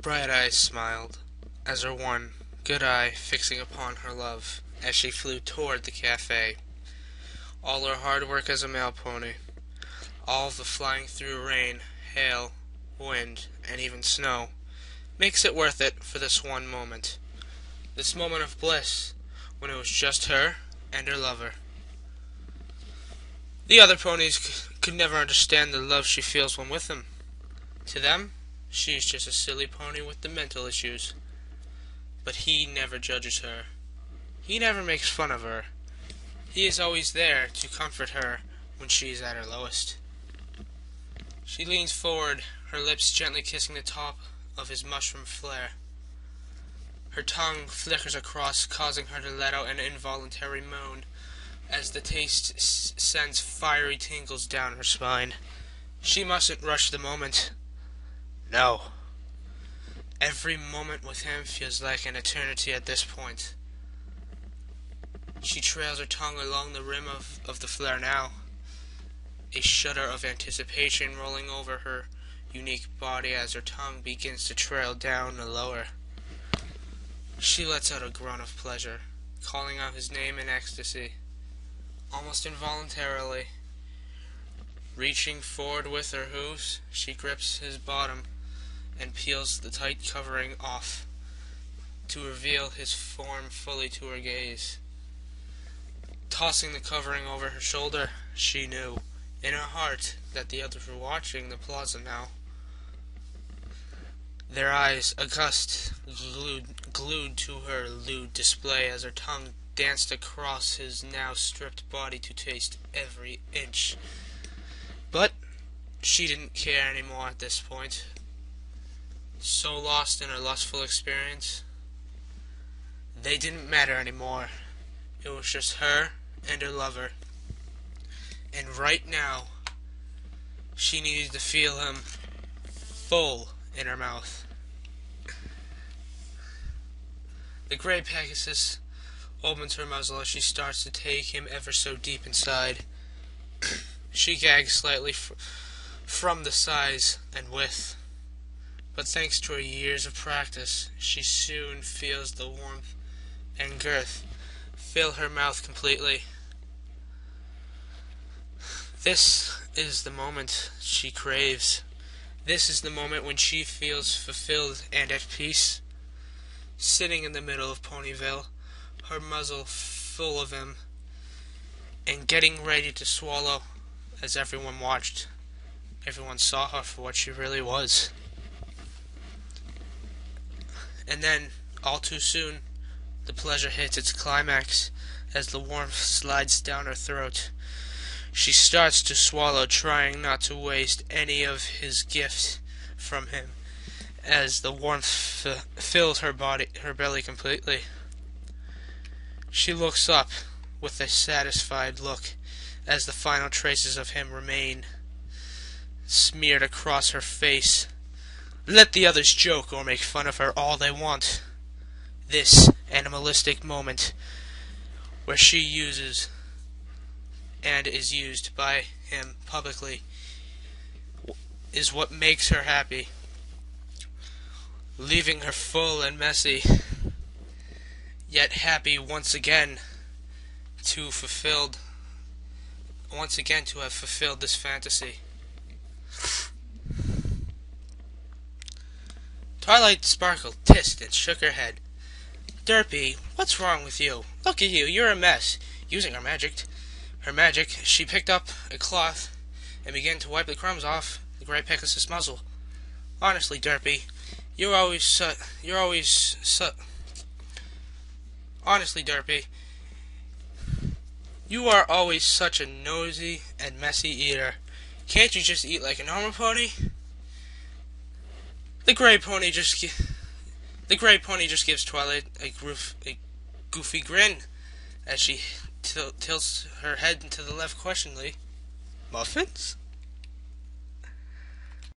Bright eyes smiled, as her one good eye fixing upon her love, as she flew toward the cafe. All her hard work as a mail pony, all the flying through rain, hail, wind, and even snow, makes it worth it for this one moment. This moment of bliss, when it was just her and her lover. The other ponies could never understand the love she feels when with him. To them, she's just a silly pony with the mental issues. But he never judges her. He never makes fun of her. He is always there to comfort her when she is at her lowest. She leans forward, her lips gently kissing the top of his mushroom flare. Her tongue flickers across, causing her to let out an involuntary moan as the taste sends fiery tingles down her spine. She mustn't rush the moment. No. Every moment with him feels like an eternity at this point. She trails her tongue along the rim of the flare now, a shudder of anticipation rolling over her unique body as her tongue begins to trail down the lower. She lets out a groan of pleasure, calling out his name in ecstasy, almost involuntarily. Reaching forward with her hooves, she grips his bottom and peels the tight covering off to reveal his form fully to her gaze. Tossing the covering over her shoulder, she knew, in her heart, that the others were watching the plaza now. Their eyes, aghast, glued to her lewd display as her tongue danced across his now stripped body to taste every inch. But she didn't care anymore at this point. So lost in her lustful experience, they didn't matter anymore. It was just her and her lover. And right now, she needed to feel him full in her mouth. The gray Pegasus opens her muzzle as she starts to take him ever so deep inside. She gags slightly from the size and width, but thanks to her years of practice, she soon feels the warmth and girth fill her mouth completely. This is the moment she craves. This is the moment when she feels fulfilled and at peace. Sitting in the middle of Ponyville, her muzzle full of him, and getting ready to swallow as everyone watched. Everyone saw her for what she really was. And then, all too soon, the pleasure hits its climax as the warmth slides down her throat. She starts to swallow, trying not to waste any of his gift from him, as the warmth fills her belly completely. She looks up with a satisfied look as the final traces of him remain smeared across her face. Let the others joke or make fun of her all they want. This animalistic moment where she uses and is used by him publicly is what makes her happy, leaving her full and messy, yet happy once again to have fulfilled this fantasy. Twilight sparkled, hissed, and shook her head. Derpy, what's wrong with you? Look at you, you're a mess. Using her magic, she picked up a cloth and began to wipe the crumbs off the gray Pegasus muzzle. Honestly, Derpy, honestly, Derpy, you are always such a nosy and messy eater. Can't you just eat like a normal pony? The gray pony just gives Twilight a goofy grin as she tilts her head to the left questioningly. Muffins?